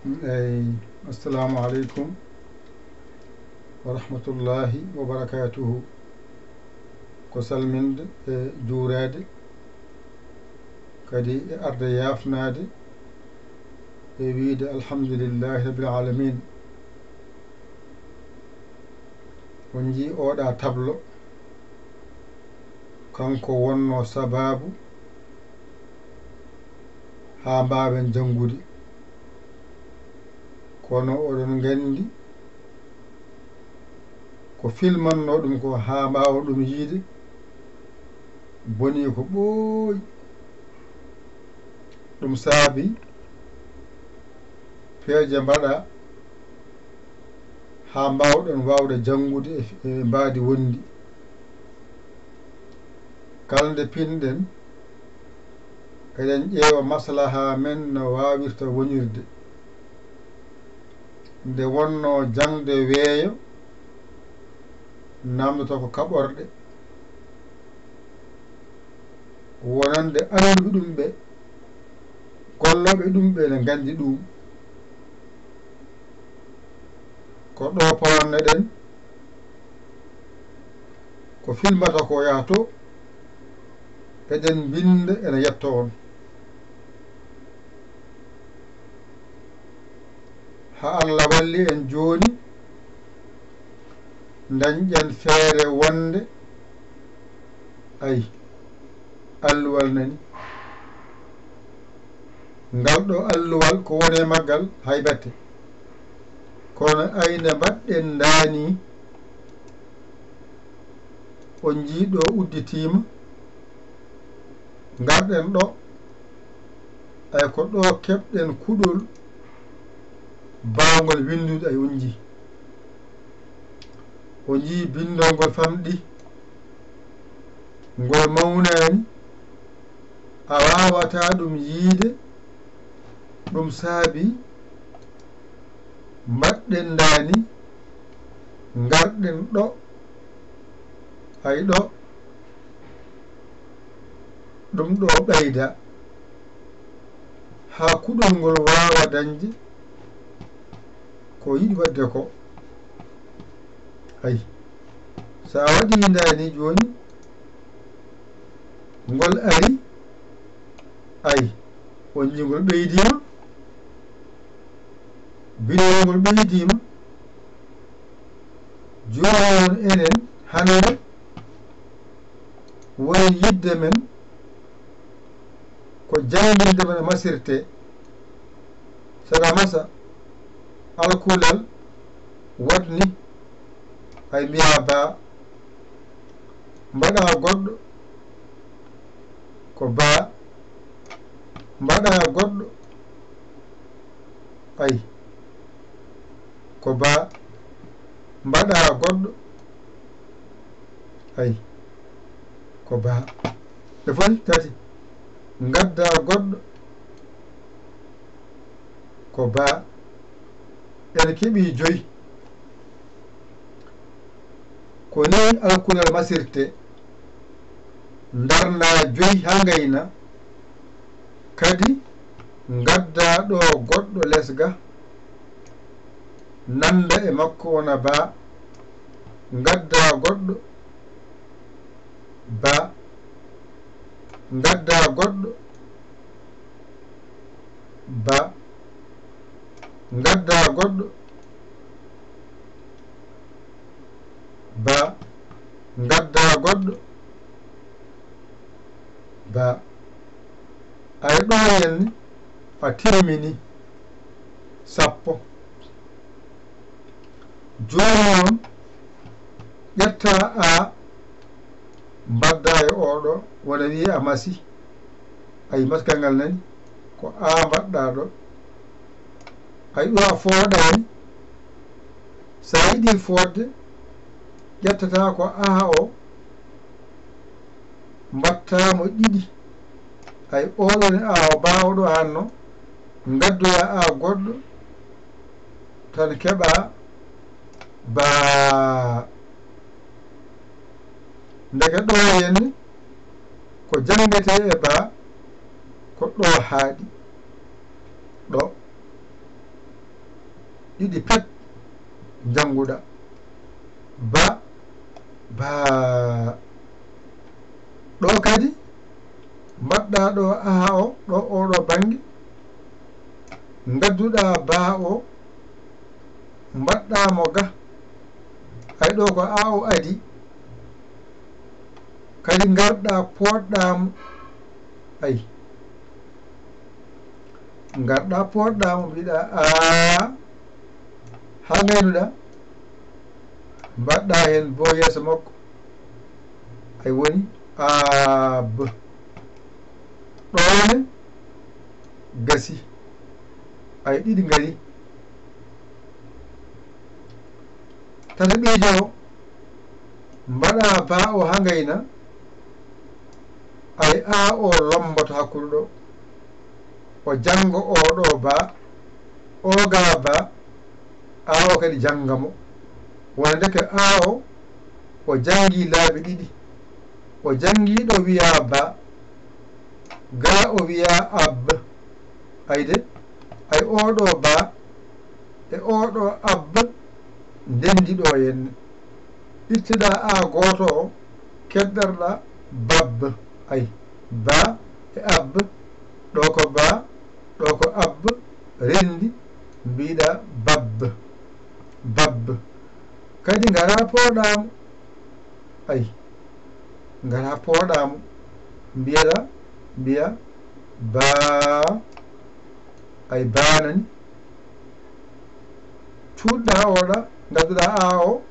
السلام عليكم ورحمة الله وبركاته. كسلمند جوراد كدي أرض يافناد ويد الحمد لله رب العالمين. ونجي أودا تابلو kanko wonno sababu ha mbawen jangude kono oɗon gandi ko filmanno ɗum ko ha mbawa ɗum yiide boni ko ɓooyi. ɗum saabi peeje mbaɗa ha mbawɗon wawde jangude e mbadi wondi. kalde pinɗen eɗen ƴeewa maslaha men no wawirta wonirde nde wonno jangde weeyo namdoto ko kaɓorɗe wonande anduɓe ɗum ɓe golloɓe ɗum ɓe ne gandi ɗum ko ɗo pawanne ɗen ko filmata ko yahto eɗen binda ene yetto on ha Allah walli en joni dañƴen feere wonde ay alluwal nani ngal ɗo alluwal ko wone maggal hay bette kono ayne mbaɗɗen daani on jiiɗo udditima garɗen ɗo ay ko ɗo keɓɗen kuɗol bawgol windude ay on jii bindol ngol famɗi ngol mawnani a wawata ɗum yiide ɗum saabi mbaɗɗen dani garɗen ɗo ay ɗo ɗum ɗo ɓeyda ha kuɗol ngol wawa dañde ko yiɗi wadde ko. ay sa waɗi dani joni ngol ari ay on jingol ɓeydima binol ngol ɓeydima joni enen hande woni yidde men ko janginde men masirte saɗa masa alkulal wadni ay mbiya ba mbaɗa goɗɗo ko ba mbaɗa goɗɗo ay ko ba mbaɗa goɗɗo ay ko ba ɓe foti tati gadda goɗɗo ko ba ene keeɓi joyi ko ni alkulal masirte darna joyi ha gayna kadi gadda ɗo goɗɗo lesga nanda e makko wona ba gadda goɗɗo ba gadda goɗɗo ba gadda goɗɗo ba gadda goɗɗo ba ay ɗo henni a timmini 10 joni noon ƴetta a mbadda e oɗo wona wi a masi ay maskal ngal nani ko a mbaɗɗa ɗo ay ɗo a fooɗani sa yiɗi fodde ƴettata ko aha o mbattamo ɗiɗi ay oɗone awo bawɗo hanno gaddoya a goɗɗo tan keɓa ba ndeke ɗo henne ko jangete e ba ko ɗo haaɗi ɗo ɗiɗi pet janguɗa ba ba ɗo kadi mbaɗɗa ɗo a o ɗo oɗo bange gadduɗa ba o mbaɗɗamo ga ay ɗo ko a o adi kadi garɗa poɗɗamo ay garɗa poɗɗamo mbiɗa a ha gaynuɗa mbaɗɗa hen bo yeeso makko ay woni ab ɗone gasi ay ɗiɗi ngari tata ɓiijo o mbaɗa ba o ha gayna ay a o lomboto hakkude ɗo o janngo oɗo ba o ga ba a o kadi janngamo wonde ke a o jangi laabi ɗiɗi o jangiɗo wiya ba ga o wiya ab ayde ay oɗo ba e oɗo ab ndendiɗo henne ittiɗa a goto o keddarɗa bab ay ba e ab ɗo ko ba ɗo ko ab rendi mbiɗa bab bab kadi ngara poɗamo ay ngara poɗamo mbiya ba ay banani cuɗɗa oɗa gadduɗa a o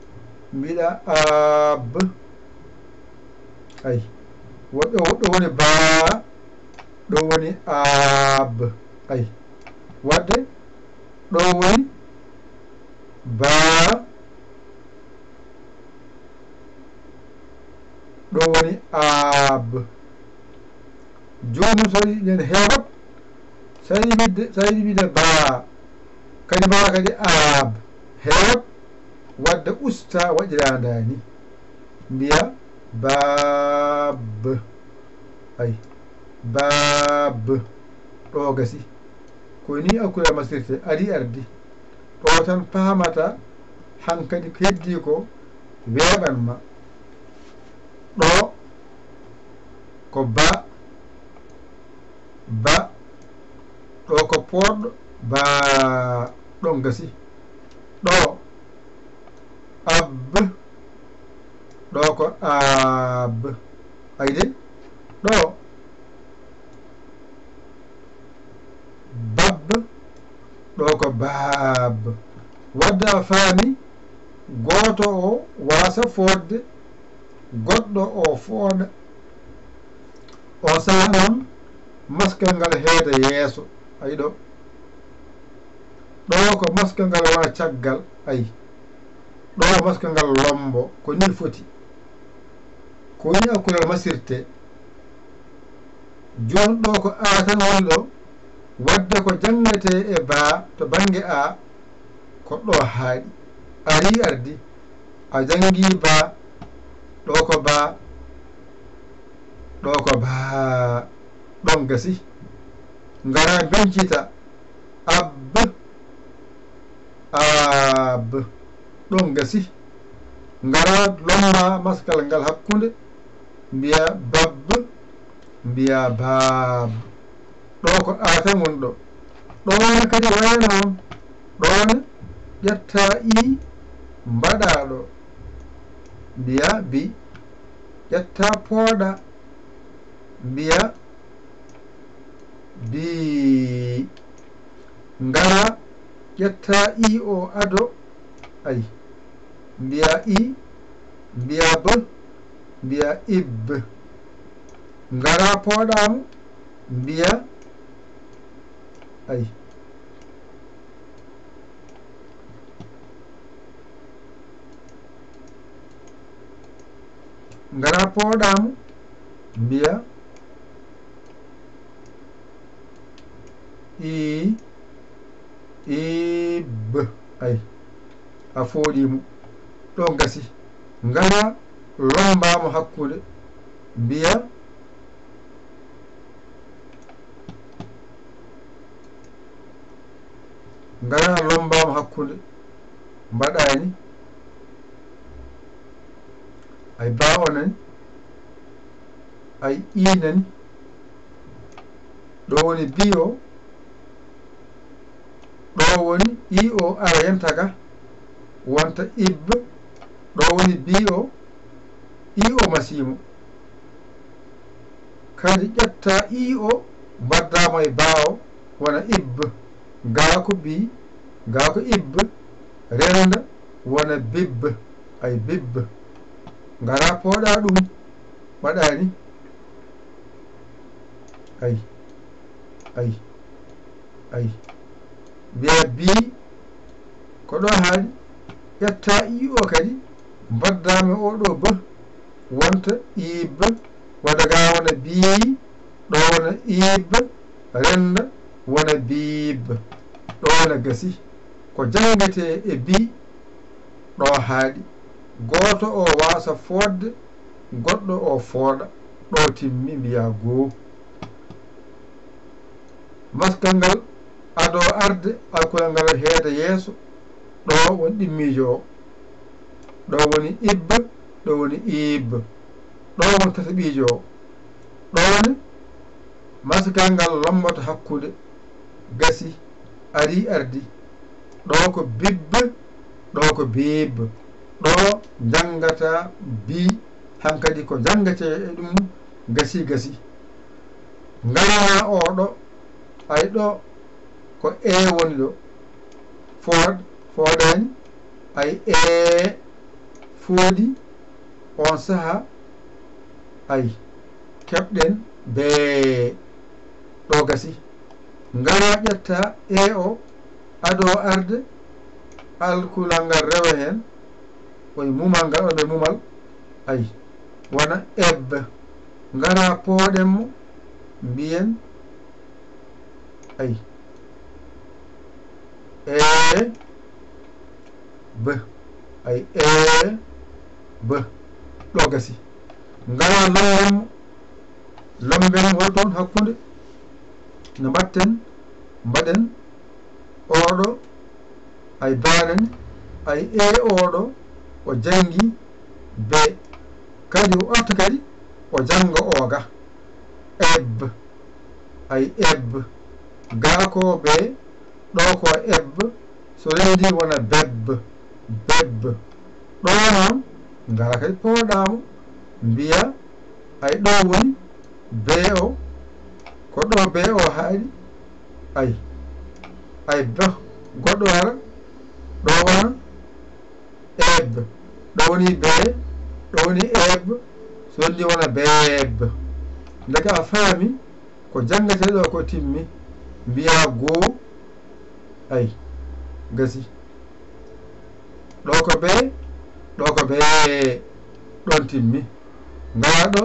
mbiɗa ab ay woɗɗo woni ba ɗo woni ab ay wadde ɗo woni ba ɗo woni ab joni so yen hewat sayiɗi wide ba kadi mbawa kadi ab hewat wadde usta waɗirandani mbiya bab ay bab ɗo gasi ko ni akkuya masirte adi ardi ɗo tan pamata hankadi ko heddi ko weɓanma ɗo ko ba ba ɗo ko poɗɗo ba ɗon gasi ɗo ab ɗo ko ab ayde ɗo bab ɗo ko bab wadde a faami goto o wasa fodde goɗɗo o fooɗa o saha noon maskal ngal heeda yeeso ayi ɗo ɗo ko maskal ngal wona caggal ayi ɗo maskal ngal lombo ko ni foti ko woni akkulal masirte joni ɗo ko a tan woni ɗo wadde ko jangate e ba to bange a ko ɗo haaɗi ari ardi a jangi ba ɗo ko ba ɗo ko ba ɗon gasi ngara bencita ab ab ɗon gasi ngara lomma maskal ngal hakkunde mbiya bab mbiya bab ɗo ko atan woni ɗo ɗone kadi wayno on ɗone ƴetta i mbaɗa ɗo mbiya bi ƴetta pooɗa mbiya bi ngara ƴetta i o ado ay mbiya i mbiya b mbiya ib ngara pooɗamo mbiya ay ngara pooɗamo mbiya ib ay a fooɗimo ɗo gasi ngara lombamo hakkude mbiya ngara lombama hakkunde mbaɗani ay ba o nani ay I nani ɗo woni bi o ɗo woni I o ara yentaga wonta ib ɗo woni bi o I o masimo kadi ƴetta I o mbaddama e ba o wona ib ga ko bi ga ko ib renda wona bib ay bib ngara pooɗa ɗum waɗani ay wiya bi ko ɗo haali ƴetta I o kadi mbaddami oɗo ba wonta ib wadaga wona bi ɗo wona ib renda wona bib ɗo wona gasi ko jangete e bi ɗo haaɗi goto o wasa fodde goɗɗo o fooɗa ɗo timmi mbiya goo maskal ngal ado arde alkulal ngal heeda yeeso ɗo woni ɗimmijo o ɗo woni ib ɗo woni ib ɗo woni tataɓijo o ɗo woni maskal ngal lombata hakkude gasi ari ardi ɗo ko bib ɗo ko bib ɗo jangata bi hankadi ko jangate e ɗum gasi ngara oɗo ay ɗo ko woni ɗo fooɗani ay foodi on saha ay keɓɗen be ɗo gasi ngara ƴetta o ado arde alkulal ngal rewa hen koye mumal ngal ɗo mumal ay wona eb ngara pooɗenmo mbiyen ay b ay b ɗo gasi ngara lomben hol toon hakkude no mbatten mbaɗen oɗo ay banani ay oɗo o jangi be kadi o arta kadi o janga oga eb ay eb ga ko be ɗo ko eb so rendi wona beb ɗo noon ngara kadi pooɗamo mbiya ay ɗo woni be o ko ɗo be o haaɗi ay be goɗɗo ara ɗo wona eb ɗo woni be ɗo woni eb so rendi wona beb daga a faami ko jangate ɗo ko timmi mbiya goo ay gasi ɗo ko be ɗo ko be ɗon timmi ngara ɗo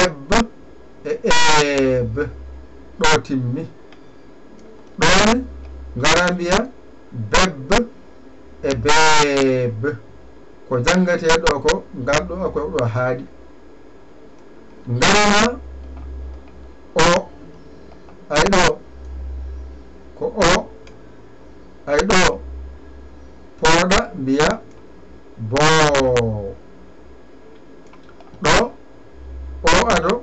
eb eb ɗo timmi ɗone ngara mbiya beb beb ko jangate ɗo ko ngal ɗo ko ɗo haaɗi ngara o ay ɗo ko o ay ɗo pooɗa mbiya boo ɗo o ado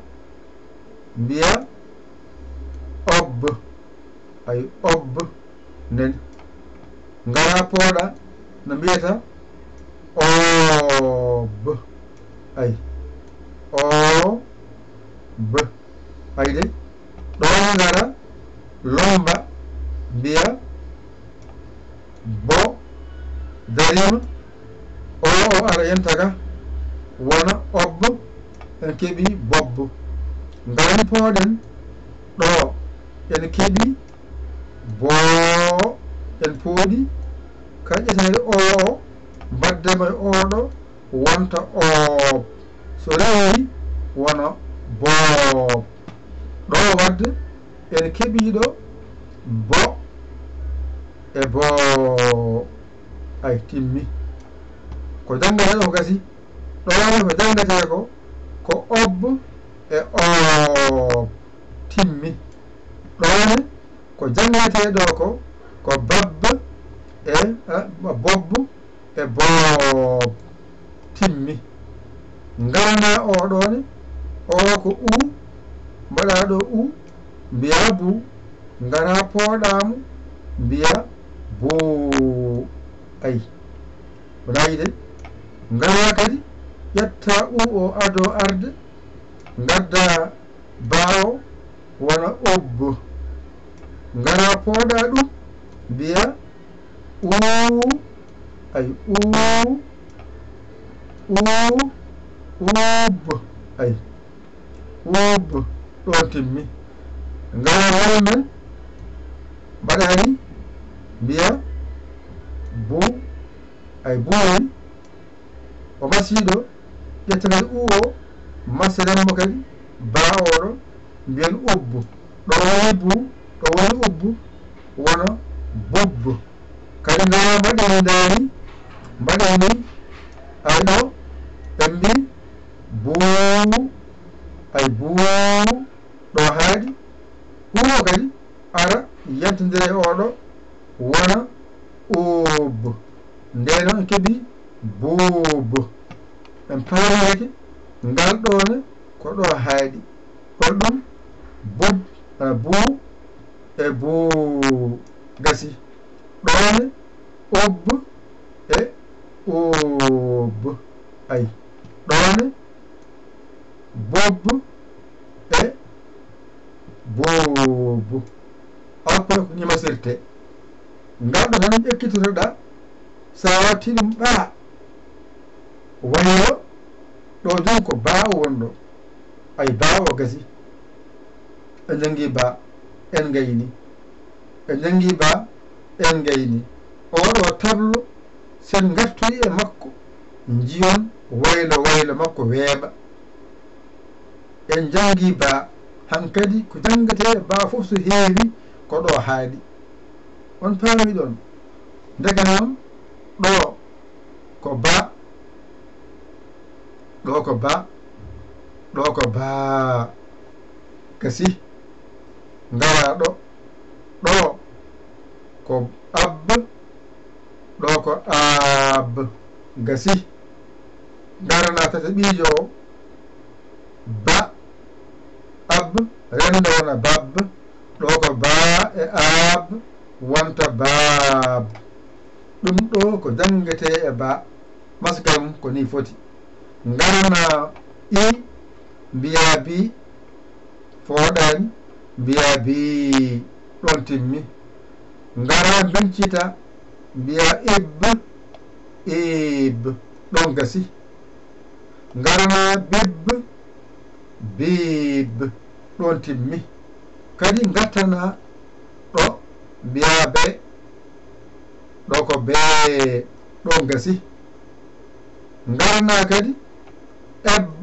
mbiya ob ay ob nden ngara pooɗa no mbiyata ob ay ob ayde ɗo ngara lomba mbiya bo darima o ara yentaga wona ob en keeɓi bob ngaren pooɗen ɗo en keeɓi boo en pooɗi ka ƴetade o mbaddema e oɗo wonta ob so rewi wona boob ɗo wadde en keeɓiɗo bo e boo ay timmi ko jangate ɗo gasi ɗo ko jangate ko ob e ob timmi ɗone ko jangate ɗo ko ko babba e bobbu e boob timmi ngarana oɗone o ko u mbaɗa ɗo u mbiya bu ngara pooɗamo mbiya boo ayi wona yide ngara kadi ƴetta u o ado arde gadda baawo wona obbo ngara pooɗa ɗum mbiya ay uub ay uub ɗon timmi ngara wal men mbaɗani mbiya bu ay buwoy o masiɗo ƴetta kadi u o masarenmo kadi baa oɗo mbiyen ubbu ɗo woni bu ɗo woni ubbu wona bubbu kadi ngara mbaɗeni dani mbaɗeni ay ɗo ɓe mbi buu ay buu ɗo haaɗi huwo kadi ara yentodire oɗo wona uub ndeno en keeɓi buub en paamake ngal ɗone ko ɗo haaɗi holɗum bub buu e buu gasi ɗone ubb e uub ay ɗone bobb e boob alko ko ñimasirte ngarɗo tan ƴekkitotoɗa sa watti ɗum ɓaa waylo ɗo joni ko baa o wonɗo ay baa o gasi en jangi ba en gayni en jangi ba en gayni oɗo tablo sen gartoyi e makko jiyon waylo makko weeɓa en jangi ba hankadi ko jangate ba fof so heewi ko ɗo haaɗi on paami ɗon ndega noon ɗo ko ba ɗo ko ba ɗo ko baa gasi ngara ɗo ɗo ko ab ɗo ko aab gasi ngarana tata ɓiijo o ba ab renda wona bab ɗo ko baa e aab wonta baab ɗum ɗo ko jangete e ba masgal mum ko ni foti ngarana i mbiya bi fooɗani mbiya bi ɗon timmi ngara bencita mbiya ib ɗon gasi ngarana bib ɗon timmi kadi gattana ɗo mbiya be ɗo ko be ɗon gasi ngarana kadi ebb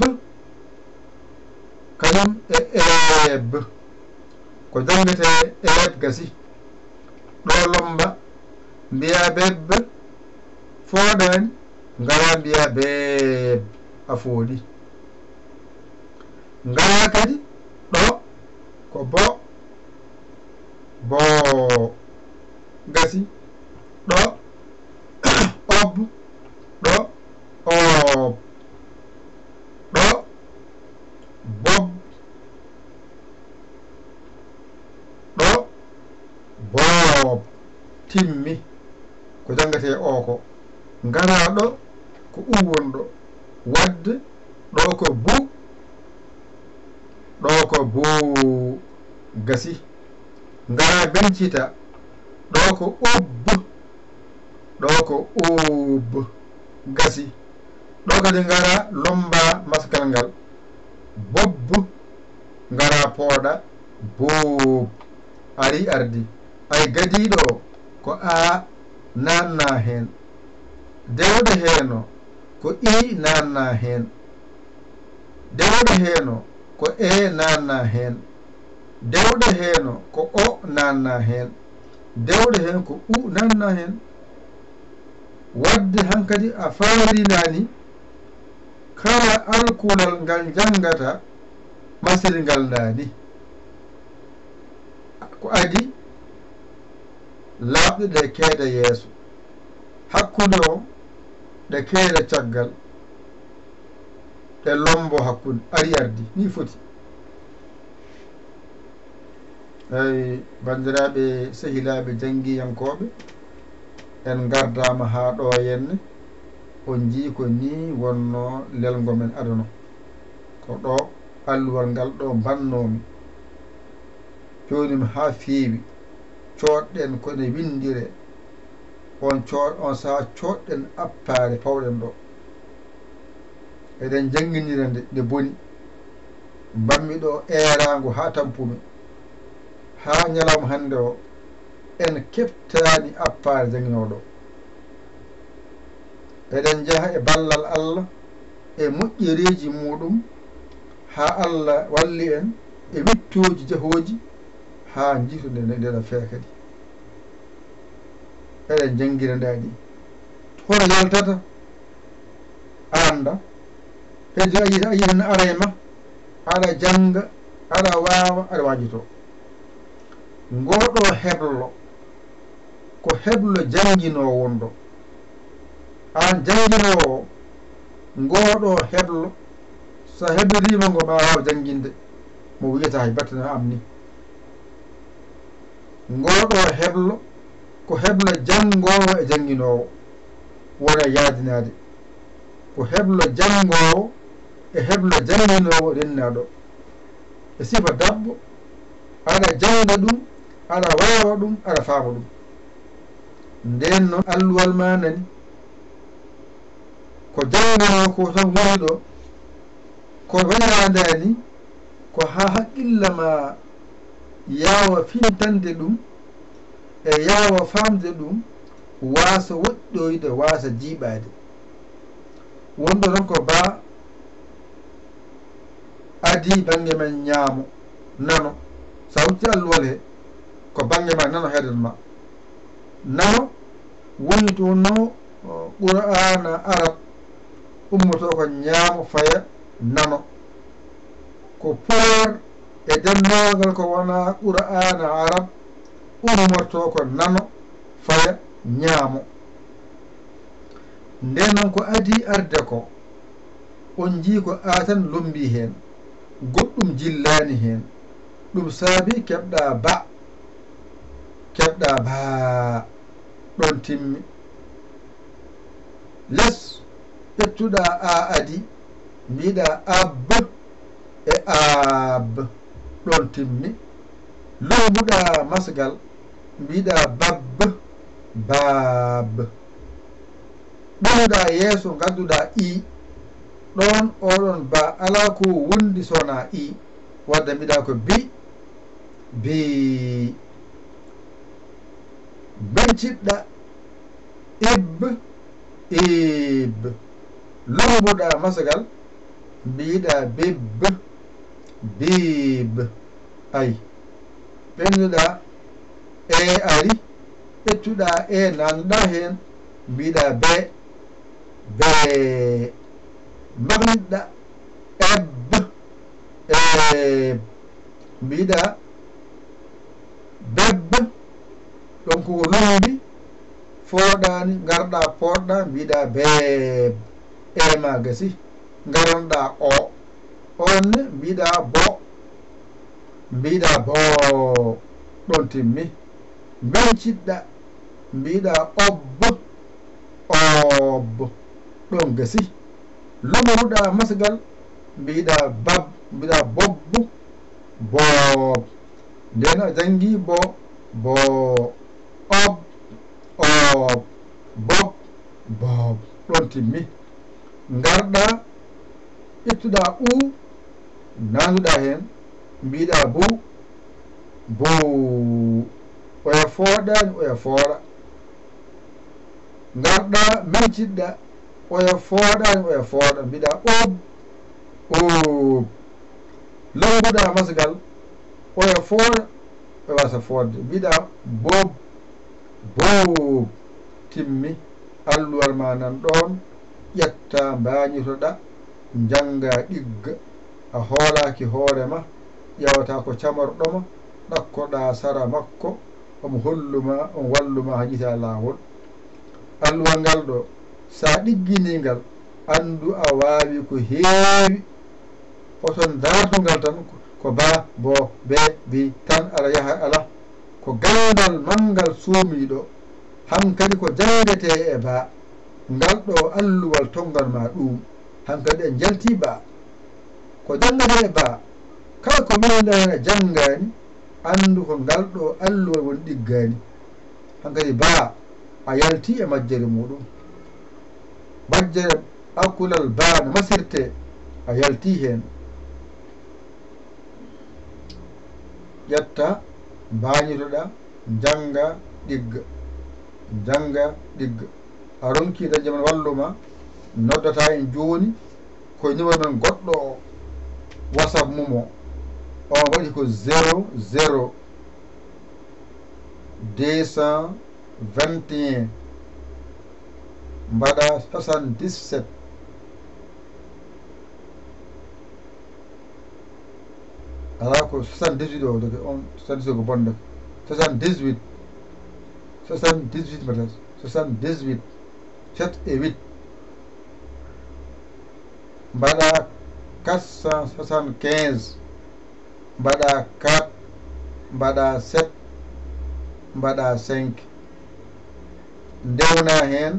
kañum e eb ko jangete eb gasi ɗo lomba mbiya beb fooɗani ngara mbiya beeb a fooɗi ngara kadi ɗo ko boo gasi ɗo ob ɗo oob ɗo bob ɗo boob timmi ko jangate o ko ngara ɗo ko uwonɗo wadde ɗo ko bu ɗo ko buu gasi ngara bencita ɗo ko ubb ɗo ko uub gasi ɗo kadi ngara lomba maskal ngal bobb ngara pooɗa buub ari ardi ay gadiɗo ko a nanna hen dewɗo heeno ko i nanna hen dewɗo heeno ko e nanna hen dewɗo heeno ko o nanna hen dewɗo hen ko u nanna hen wadde hankadi a faarinani kala alkulal ngal jangata masirgal ndani ko adi laaɓɗe ɗe keeda yeeso hakkude o ɗe keeda caggal ɗe lombo hakkude ari ardi ni foti. eyi bandiraɓe sehilaɓe janggiyankoɓe en gardama ha ɗo henne on jii ko ni wonno lelgo men aduna ko ɗo alluwal ngal ɗo bannomi jonimi ha feewi coɗɗen kone windire on saha coɗɗen appare pawɗen ɗo eɗen jangguinira nde boni bammi ɗo erago ha tampumi ha ñalawma hande o en keftani appare jangguinoɗo eɗen jaaha e ballal Allah e moƴƴereji muɗum ha Allah walli en e wittoji jahoji ha jitude ndeɗo feere kadi eɗen jangguira ndaɗi hono yaltata anda kadi a yi tan ara e ma aɗa janga aɗa wawa aɗa wajito ngoɗo heblo ko heblo jangguinowo wonɗo an jangguinowo ngoɗo heblo sa heblirima ngo ma wawa jangguinde mo wiyata hay battana am ni ngoɗo heblo ko heblo jangowo e jangguinowo wona yaadinade ko heblo jangowo e heblo jangguinowo rennaɗo e sifa dabbo aɗa janga ɗum aɗa wawa ɗum aɗa faama ɗum nden noon alluwal ma nani ko jangano ko tan woni ɗo ko wañadani ko ha haqqilla ma yawa fintande ɗum e yawa famde ɗum wasa woɗɗoyde wasa jiiɓade wonɗo noon ko ba adi banggue men ñaamo nano sa wutti alluwal he ko banggue ma nano heɗen ma nano woni to no qur'ana arab ummoto ko ñaamo faya nano ko poor e dennogal ko wona qur'ana arab ummorto ko nano faya ñaamo nden noon ko adi arde ko on jii ko tan lombi hen goɗɗum jillani hen ɗum saabi keɓɗa ba ɗon timmi less ƴettuɗa a adi mbiɗa ab e ab ɗon timmi lombuɗa masgal mbiɗa bab ɗonuɗa yeeso gadduɗa i ɗon oɗon ba ala ko wondi sona i wadda mbiɗa ko bi benciɗɗa ib lombuɗa masgal mbiɗa bib ay ɓennuɗa e ari ƴettuɗa e nanɗa hen mbiɗa be magniɗɗa mbiɗa beb ɗon ko lombi fooɗani garɗa poɗɗa mbiɗa beeb ma gasi garonɗa onne mbiɗa bo ɗon timmi benciɗɗa mbiɗa ɗon gasi lomruɗa masgal mbiɗa bob nden a jangi bob ɗon timmi garɗa ƴettuɗa nanduɗa hen mbiɗa oya fooɗani oya foora garɗa menciɗɗa oya fooɗani oya fooɗa mbiɗa lombuɗa masgal oya fooɗa o wasa foodde mbiɗa bob timmi alluwal ma nan ɗon ƴetta mbañitoɗa janga ɗigga a hoolaki hoorema ƴewata ko camorɗoma ɗakkoɗa sara makko omo holluma on walluma ha jita lawol alluwal ngal ɗo sa ɗigginingal andu a wawi ko heewi oton dardugal tan ko ba bo be bi tan ala yaha ala ko gandal mangal suumiɗo hankadi ko jangete e ba ngal ɗo alluwal tongal ma ɗum hankadi en jalti ba ko jangate e ba kala ko winda hen a janggani andu ko ngal ɗo alluwal woni ɗiggani hankadi ba a yalti e majjere muɗum majjere akkulal ba no masirte a yalti hen ƴetta bañitoɗa janga ɗigga janga ɗigga a ronki dañde man walluma noddata en joni koye numéro men goɗɗo o whatsapp mumo o waɗi ko 00 221 mbaɗa 77 ala ko 78 o deke on 78 ko bonde 78 mbaɗa 78 7 et 8 mbaɗa 475 mbaɗa 4 mbaɗa 7 mbaɗa 5 ndewna hen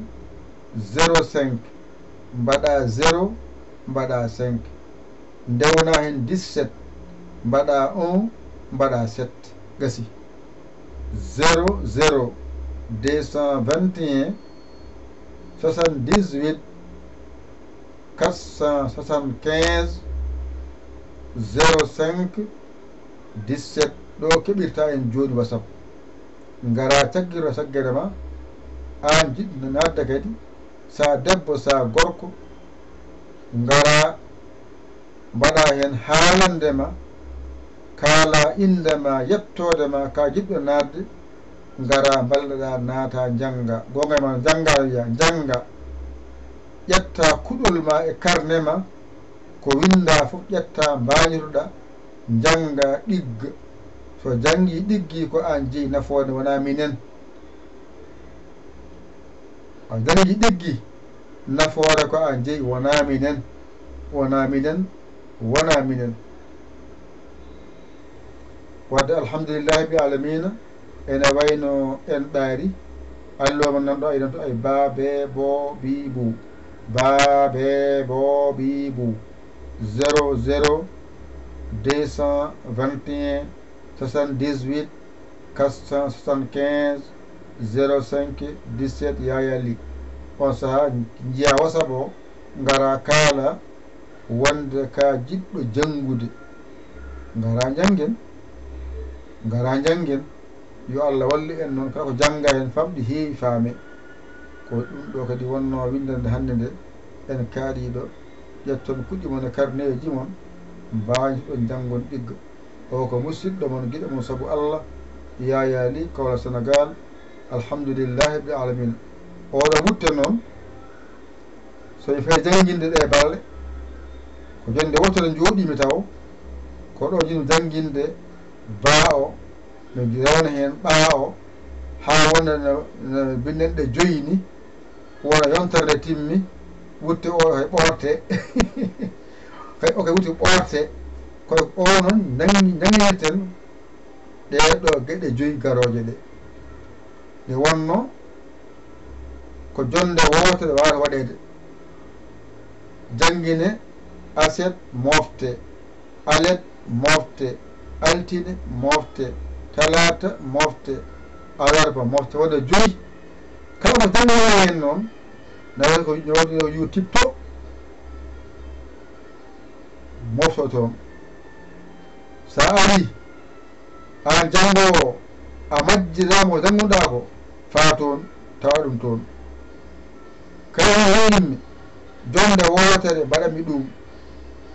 05 mbaɗa 0 mbaɗa 5 ndewna hen 17 mbaɗa 1 mbaɗa 7 gasi 00 221 78 475 05 17 ɗo keɓirta en joni whatsapp ngara caggiro saggere ma an jiɗɗo nadda kadi sa debbo sa gorko ngara mbaɗa hen haalandema kaala indema yettodema ka jiɗɗo nadde ngara balɗeɗa naata janga gonga ma janga wiya janga ƴetta kuɗol ma e karne ma ko winda fof ƴetta mbañitoɗa janga ɗigga so jangi ɗiggi ko an jeeyi nafoode wona minen a jangi ɗiggi nafoore ko an jeeyi wona minen wona minen wona minen wadde alhamdulillahi bi alamina ene wayno en ɗaari alloma nanɗo eɗen to ay baabe bo bibu baabe bo bibu 00 221 78 475 05 17 yayali on saha jiya whatsapp o ngara kaala wonde ka jiɗɗo jangude ngara janggen yo Allah wallu en noon kala ko jangga hen famɗi heewi faame ko ɗum ɗo kadi wonno windande hannde nde en kaaɗiɗo ƴetton kuɗɗi mon e carnet ji mon mbañitoɗon janggon ɗigga o ko musidɗo mon guiɗo mon saabu Allah Yaya Ly Kawla Sénégal alhamdulillahi rabbil alamin oɗo wutte noon so fe jangguinde ɗe balɗe ko jonde wotere jooɗimi taw ko ɗo jinu jangguinde ba o no rewna hen ɓa o ha wona no binnen ɗe joyini wona yontere timmi wutte o he ɓorte o kay wutti ɓorte koye o noon jangguirten ɗeɗo gueɗe joyi garoje ɗe nde wonno ko jonde wotere wawata waɗede jangguine aset mofte alet mofte altine mofte talata mofte alarba mofte wonde joyi kala ko janggoya hen noon nawa ko yo tipto mofto toon sa ari an janggowo a majjirama ko jangguɗa ko fa toon tawa ɗum toon kala heyinmi jonde wotere mbaɗanmi ɗum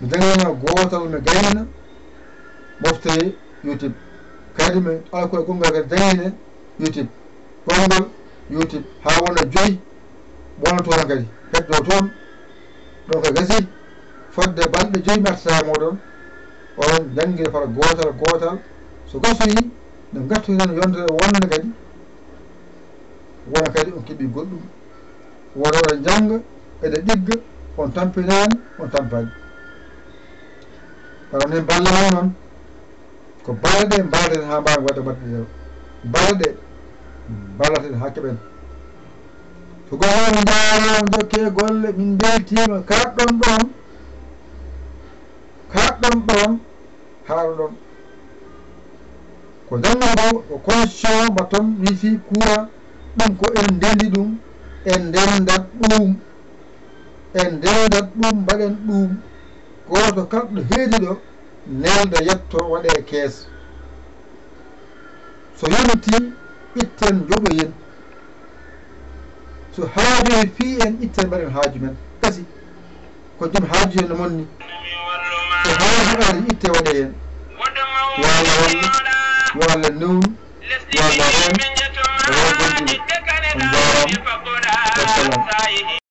mi jangganima gotal mi gayna moftoye youtube kadi mi alkoye gongal kadi jangine youtube ɓongol youtube ha wona joyi wona toon kadi heddo toon ɗon ko gasi fodde balɗe joyi mi artata moɗon on jangguide fota gotal so gasoyi no gartu tan yontere wonde kadi wona kadi on keeɓi goɗɗum wona oɗo jangga ede ɗigga on tampinani on tampani par onen ballama noon ko balɗe mbaɗen ha mbawi wadde mbaɗɗe balɗe ballaten ha keɓen so goɗɗo jaarama jokke golle min beltima kaɗɗon ɗon haɗo ɗon ko jango ɗo ko constitution mbatton wifi courant ɗum ko en ndendi ɗum en ndendat ɗum mbaɗen ɗum goto kala ɗo heedi ɗo nelda yetto waɗe kees so yonti itten joɓoyen so haaju fi en itten mbaɗen haaju men kasi ko joom haaju en no monni so haaju ari itte waɗe hen yo Allah wallu yo Allah newnu yo Allah ren o gonɗini on jarama wassalam